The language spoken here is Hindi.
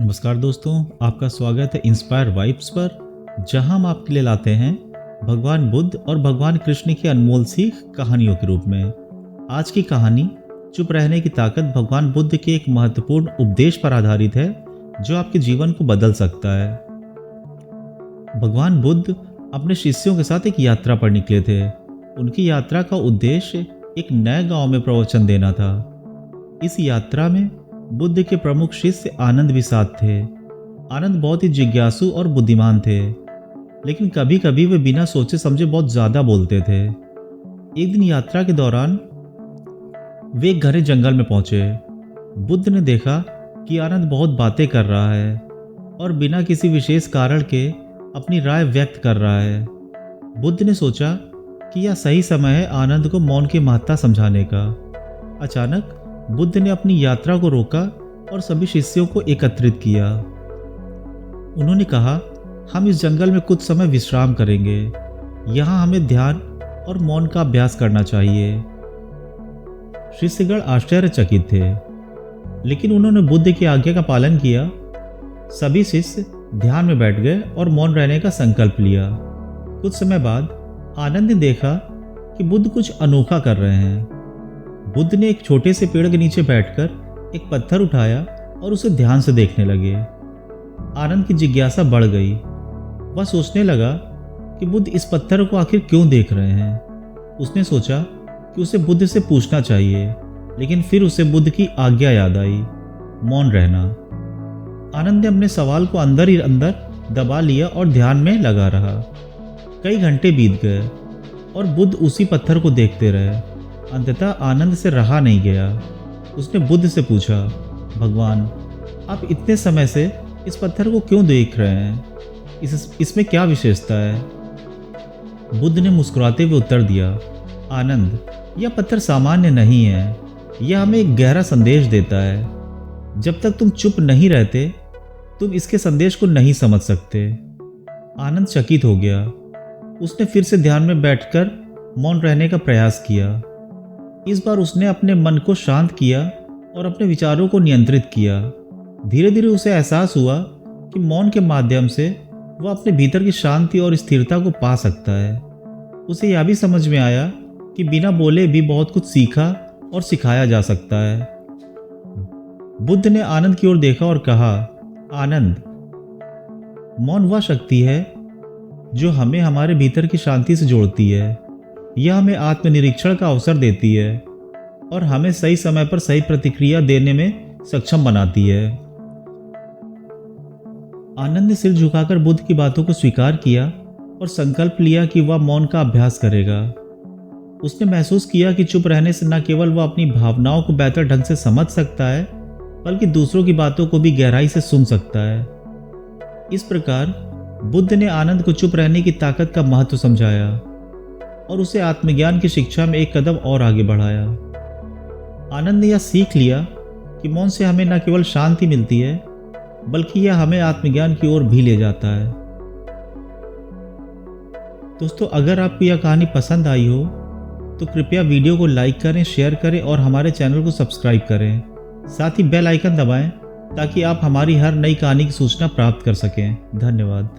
नमस्कार दोस्तों, आपका स्वागत है इंस्पायर वाइब्स पर, जहां हम आपके लिए लाते हैं भगवान बुद्ध और भगवान कृष्ण की अनमोल सीख कहानियों के रूप में। आज की कहानी चुप रहने की ताकत भगवान बुद्ध के एक महत्वपूर्ण उपदेश पर आधारित है जो आपके जीवन को बदल सकता है। भगवान बुद्ध अपने शिष्यों के साथ एक यात्रा पर निकले थे। उनकी यात्रा का उद्देश्य एक नए गांव में प्रवचन देना था। इस यात्रा में बुद्ध के प्रमुख शिष्य आनंद भी साथ थे। आनंद बहुत ही जिज्ञासु और बुद्धिमान थे, लेकिन कभी कभी वे बिना सोचे समझे बहुत ज्यादा बोलते थे। एक दिन यात्रा के दौरान वे एक घने जंगल में पहुंचे। बुद्ध ने देखा कि आनंद बहुत बातें कर रहा है और बिना किसी विशेष कारण के अपनी राय व्यक्त कर रहा है। बुद्ध ने सोचा कि यह सही समय है आनंद को मौन की महत्ता समझाने का। अचानक बुद्ध ने अपनी यात्रा को रोका और सभी शिष्यों को एकत्रित किया। उन्होंने कहा, हम इस जंगल में कुछ समय विश्राम करेंगे। यहाँ हमें ध्यान और मौन का अभ्यास करना चाहिए। शिष्यगण आश्चर्यचकित थे, लेकिन उन्होंने बुद्ध की आज्ञा का पालन किया। सभी शिष्य ध्यान में बैठ गए और मौन रहने का संकल्प लिया। कुछ समय बाद आनंद ने देखा कि बुद्ध कुछ अनोखा कर रहे हैं। बुद्ध ने एक छोटे से पेड़ के नीचे बैठकर एक पत्थर उठाया और उसे ध्यान से देखने लगे। आनंद की जिज्ञासा बढ़ गई। वह सोचने लगा कि बुद्ध इस पत्थर को आखिर क्यों देख रहे हैं। उसने सोचा कि उसे बुद्ध से पूछना चाहिए, लेकिन फिर उसे बुद्ध की आज्ञा याद आई, मौन रहना। आनंद ने अपने सवाल को अंदर ही अंदर दबा लिया और ध्यान में लगा रहा। कई घंटे बीत गए और बुद्ध उसी पत्थर को देखते रहे। अंततः आनंद से रहा नहीं गया। उसने बुद्ध से पूछा, भगवान, आप इतने समय से इस पत्थर को क्यों देख रहे हैं? इसमें क्या विशेषता है? बुद्ध ने मुस्कुराते हुए उत्तर दिया, आनंद, यह पत्थर सामान्य नहीं है। यह हमें एक गहरा संदेश देता है। जब तक तुम चुप नहीं रहते, तुम इसके संदेश को नहीं समझ सकते। आनंद चकित हो गया। उसने फिर से ध्यान में बैठकर मौन रहने का प्रयास किया। इस बार उसने अपने मन को शांत किया और अपने विचारों को नियंत्रित किया। धीरे धीरे उसे एहसास हुआ कि मौन के माध्यम से वह अपने भीतर की शांति और स्थिरता को पा सकता है। उसे यह भी समझ में आया कि बिना बोले भी बहुत कुछ सीखा और सिखाया जा सकता है। बुद्ध ने आनंद की ओर देखा और कहा, आनंद, मौन वह शक्ति है जो हमें हमारे भीतर की शांति से जोड़ती है। यह हमें आत्मनिरीक्षण का अवसर देती है और हमें सही समय पर सही प्रतिक्रिया देने में सक्षम बनाती है। आनंद ने सिर झुकाकर बुद्ध की बातों को स्वीकार किया और संकल्प लिया कि वह मौन का अभ्यास करेगा। उसने महसूस किया कि चुप रहने से न केवल वह अपनी भावनाओं को बेहतर ढंग से समझ सकता है, बल्कि दूसरों की बातों को भी गहराई से सुन सकता है। इस प्रकार बुद्ध ने आनंद को चुप रहने की ताकत का महत्व समझाया और उसे आत्मज्ञान की शिक्षा में एक कदम और आगे बढ़ाया। आनंद ने यह सीख लिया कि मौन से हमें न केवल शांति मिलती है, बल्कि यह हमें आत्मज्ञान की ओर भी ले जाता है। दोस्तों, अगर आपको यह कहानी पसंद आई हो तो कृपया वीडियो को लाइक करें, शेयर करें और हमारे चैनल को सब्सक्राइब करें। साथ ही बेल आइकन दबाएं ताकि आप हमारी हर नई कहानी की सूचना प्राप्त कर सकें। धन्यवाद।